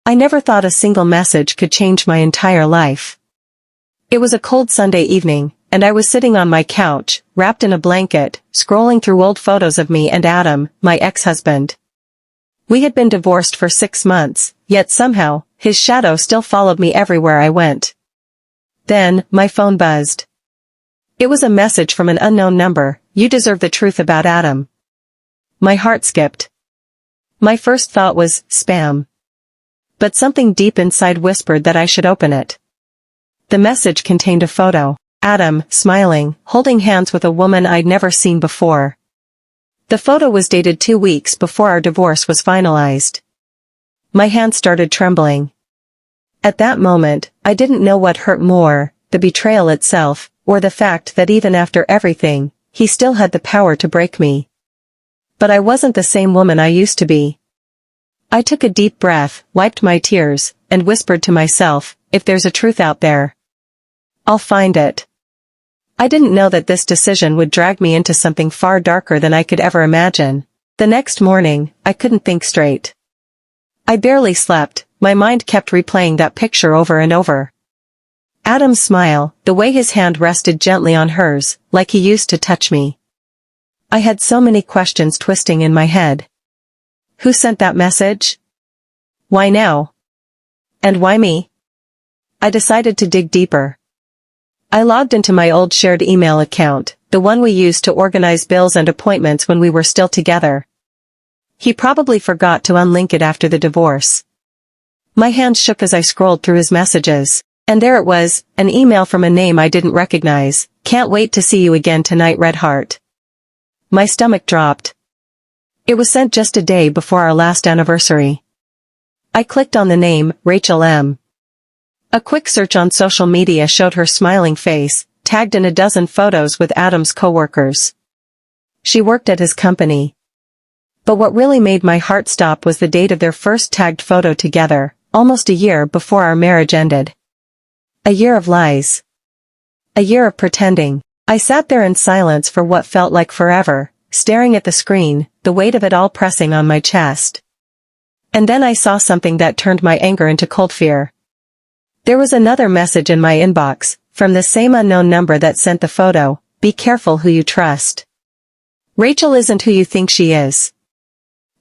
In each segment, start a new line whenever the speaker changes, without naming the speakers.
I never thought a single message could change my entire life. It was a cold Sunday evening, and I was sitting on my couch, wrapped in a blanket, scrolling through old photos of me and Adam, my ex-husband. We had been divorced for 6 months, yet somehow, his shadow still followed me everywhere I went. Then, my phone buzzed. It was a message from an unknown number. "You deserve the truth about Adam." My heart skipped. My first thought was, spam. But something deep inside whispered that I should open it. The message contained a photo. Adam, smiling, holding hands with a woman I'd never seen before. The photo was dated 2 weeks before our divorce was finalized. My hand started trembling. At that moment, I didn't know what hurt more, the betrayal itself, or the fact that even after everything, he still had the power to break me. But I wasn't the same woman I used to be. I took a deep breath, wiped my tears, and whispered to myself, if there's a truth out there, I'll find it. I didn't know that this decision would drag me into something far darker than I could ever imagine. The next morning, I couldn't think straight. I barely slept, my mind kept replaying that picture over and over. Adam's smile, the way his hand rested gently on hers, like he used to touch me. I had so many questions twisting in my head. Who sent that message? Why now? And why me? I decided to dig deeper. I logged into my old shared email account, the one we used to organize bills and appointments when we were still together. He probably forgot to unlink it after the divorce. My hand shook as I scrolled through his messages, and there it was, an email from a name I didn't recognize. "Can't wait to see you again tonight, Red Heart." My stomach dropped. It was sent just a day before our last anniversary. I clicked on the name, Rachel M. A quick search on social media showed her smiling face, tagged in a dozen photos with Adam's coworkers. She worked at his company. But what really made my heart stop was the date of their first tagged photo together, almost a year before our marriage ended. A year of lies. A year of pretending. I sat there in silence for what felt like forever, staring at the screen, the weight of it all pressing on my chest. And then I saw something that turned my anger into cold fear. There was another message in my inbox, from the same unknown number that sent the photo. "Be careful who you trust. Rachel isn't who you think she is."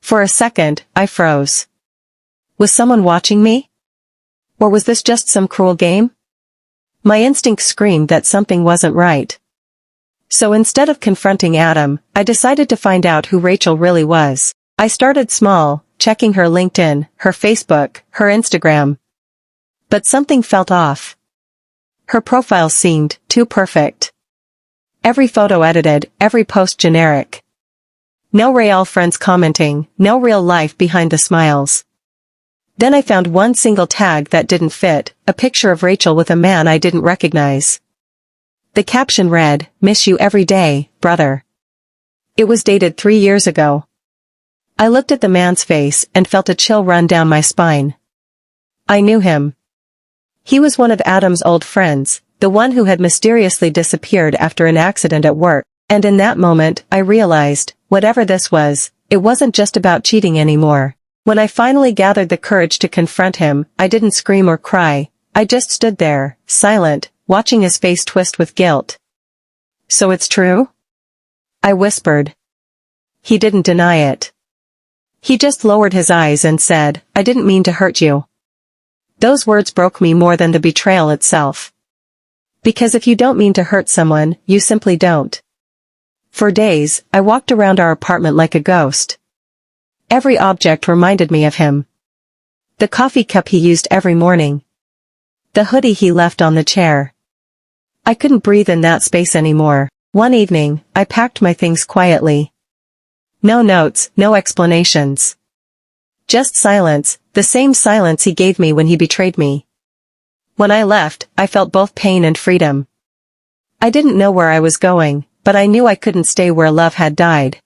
For a second, I froze. Was someone watching me? Or was this just some cruel game? My instinct screamed that something wasn't right. So instead of confronting Adam, I decided to find out who Rachel really was. I started small, checking her LinkedIn, her Facebook, her Instagram. But something felt off. Her profile seemed too perfect. Every photo edited, every post generic. No real friends commenting, no real life behind the smiles. Then I found one single tag that didn't fit, a picture of Rachel with a man I didn't recognize. The caption read, "Miss you every day, brother." It was dated 3 years ago. I looked at the man's face and felt a chill run down my spine. I knew him. He was one of Adam's old friends, the one who had mysteriously disappeared after an accident at work, and in that moment, I realized, whatever this was, it wasn't just about cheating anymore. When I finally gathered the courage to confront him, I didn't scream or cry, I just stood there, silent, watching his face twist with guilt. "So it's true?" I whispered. He didn't deny it. He just lowered his eyes and said, "I didn't mean to hurt you." Those words broke me more than the betrayal itself. Because if you don't mean to hurt someone, you simply don't. For days, I walked around our apartment like a ghost. Every object reminded me of him. The coffee cup he used every morning. The hoodie he left on the chair. I couldn't breathe in that space anymore. One evening, I packed my things quietly. No notes, no explanations. Just silence, the same silence he gave me when he betrayed me. When I left, I felt both pain and freedom. I didn't know where I was going, but I knew I couldn't stay where love had died.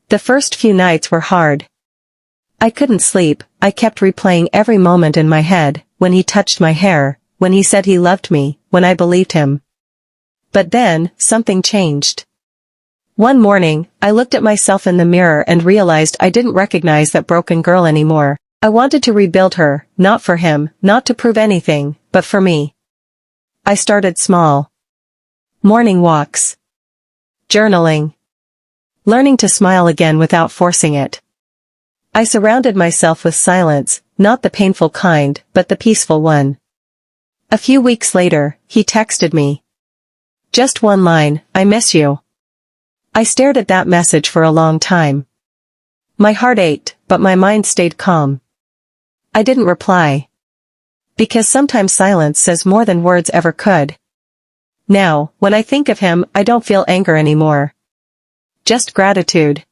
The first few nights were hard. I couldn't sleep, I kept replaying every moment in my head, when he touched my hair, when he said he loved me, when I believed him. But then, something changed. One morning, I looked at myself in the mirror and realized I didn't recognize that broken girl anymore. I wanted to rebuild her, not for him, not to prove anything, but for me. I started small. Morning walks. Journaling. Learning to smile again without forcing it. I surrounded myself with silence, not the painful kind, but the peaceful one. A few weeks later, he texted me. Just one line, "I miss you." I stared at that message for a long time. My heart ached, but my mind stayed calm. I didn't reply. Because sometimes silence says more than words ever could. Now, when I think of him, I don't feel anger anymore. Just gratitude.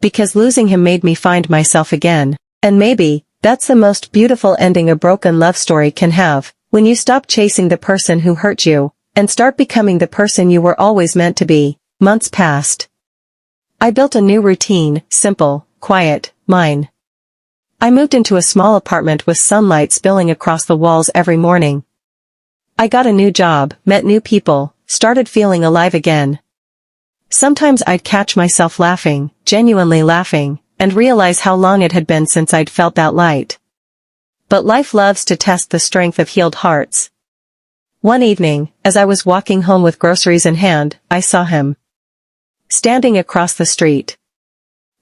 Because losing him made me find myself again. And maybe, that's the most beautiful ending a broken love story can have, when you stop chasing the person who hurt you, and start becoming the person you were always meant to be. Months passed. I built a new routine, simple, quiet, mine. I moved into a small apartment with sunlight spilling across the walls every morning. I got a new job, met new people, started feeling alive again. Sometimes I'd catch myself laughing, genuinely laughing, and realize how long it had been since I'd felt that light. But life loves to test the strength of healed hearts. One evening, as I was walking home with groceries in hand, I saw him. Standing across the street.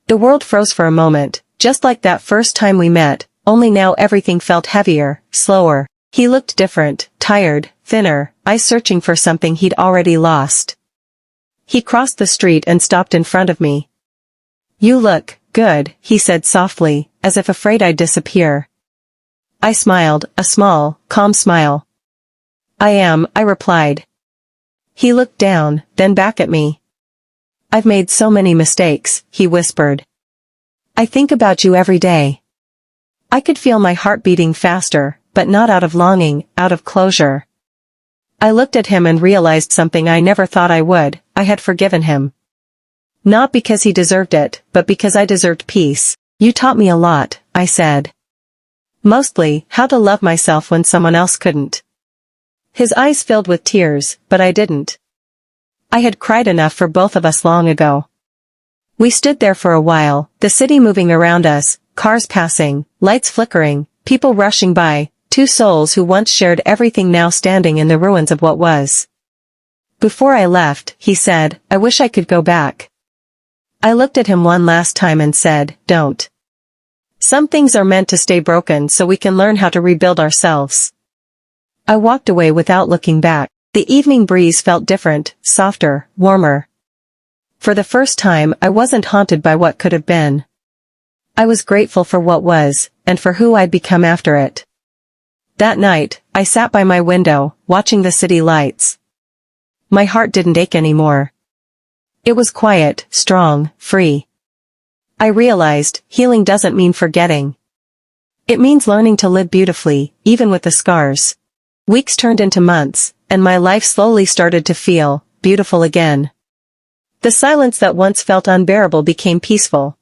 The world froze for a moment, just like that first time we met, only now everything felt heavier, slower. He looked different, tired, thinner, eyes searching for something he'd already lost. He crossed the street and stopped in front of me. "You look good," he said softly, as if afraid I'd disappear. I smiled, a small, calm smile. "I am," I replied. He looked down, then back at me. "I've made so many mistakes," he whispered. "I think about you every day." I could feel my heart beating faster, but not out of longing, out of closure. I looked at him and realized something I never thought I would. I had forgiven him. Not because he deserved it, but because I deserved peace. "You taught me a lot," I said. "Mostly, how to love myself when someone else couldn't." His eyes filled with tears, but I didn't. I had cried enough for both of us long ago. We stood there for a while, the city moving around us, cars passing, lights flickering, people rushing by, two souls who once shared everything now standing in the ruins of what was. Before I left, he said, "I wish I could go back." I looked at him one last time and said, "Don't. Some things are meant to stay broken so we can learn how to rebuild ourselves." I walked away without looking back. The evening breeze felt different, softer, warmer. For the first time, I wasn't haunted by what could have been. I was grateful for what was, and for who I'd become after it. That night, I sat by my window, watching the city lights. My heart didn't ache anymore. It was quiet, strong, free. I realized, healing doesn't mean forgetting. It means learning to live beautifully, even with the scars. Weeks turned into months, and my life slowly started to feel beautiful again. The silence that once felt unbearable became peaceful.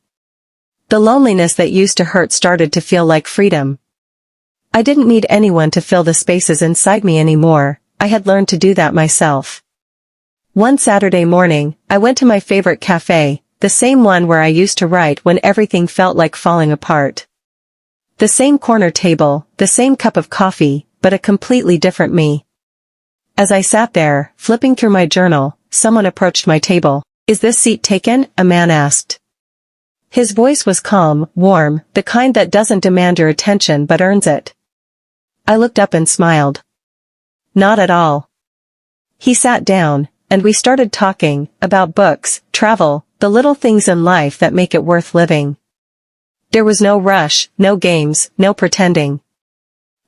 The loneliness that used to hurt started to feel like freedom. I didn't need anyone to fill the spaces inside me anymore. I had learned to do that myself. One Saturday morning, I went to my favorite cafe, the same one where I used to write when everything felt like falling apart. The same corner table, the same cup of coffee, but a completely different me. As I sat there, flipping through my journal, someone approached my table. "Is this seat taken?" a man asked. His voice was calm, warm, the kind that doesn't demand your attention but earns it. I looked up and smiled. "Not at all." He sat down, and we started talking, about books, travel, the little things in life that make it worth living. There was no rush, no games, no pretending.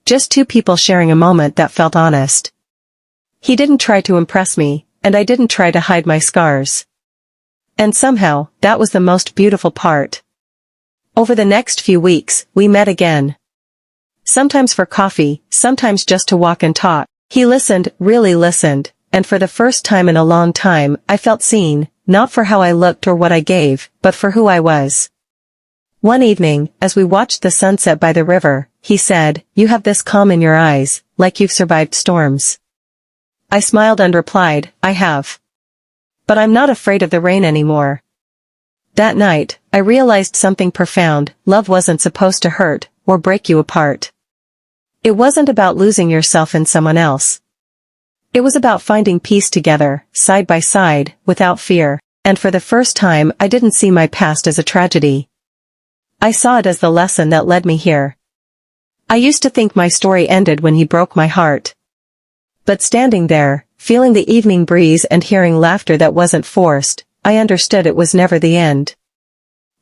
Just two people sharing a moment that felt honest. He didn't try to impress me, and I didn't try to hide my scars. And somehow, that was the most beautiful part. Over the next few weeks, we met again. Sometimes for coffee, sometimes just to walk and talk. He listened, really listened, and for the first time in a long time, I felt seen, not for how I looked or what I gave, but for who I was. One evening, as we watched the sunset by the river, he said, "You have this calm in your eyes, like you've survived storms." I smiled and replied, "I have. But I'm not afraid of the rain anymore." That night, I realized something profound: love wasn't supposed to hurt, or break you apart. It wasn't about losing yourself in someone else. It was about finding peace together, side by side, without fear, and for the first time I didn't see my past as a tragedy. I saw it as the lesson that led me here. I used to think my story ended when he broke my heart. But standing there, feeling the evening breeze and hearing laughter that wasn't forced, I understood it was never the end.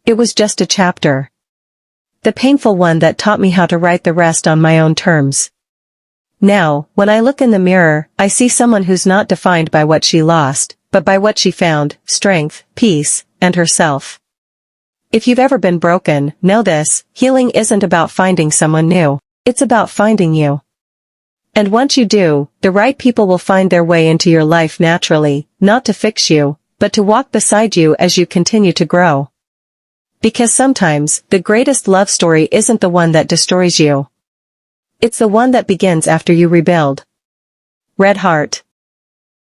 It was just a chapter. The painful one that taught me how to write the rest on my own terms. Now, when I look in the mirror, I see someone who's not defined by what she lost, but by what she found: strength, peace, and herself. If you've ever been broken, know this: healing isn't about finding someone new. It's about finding you. And once you do, the right people will find their way into your life naturally, not to fix you, but to walk beside you as you continue to grow. Because sometimes, the greatest love story isn't the one that destroys you. It's the one that begins after you rebuild. Red Heart.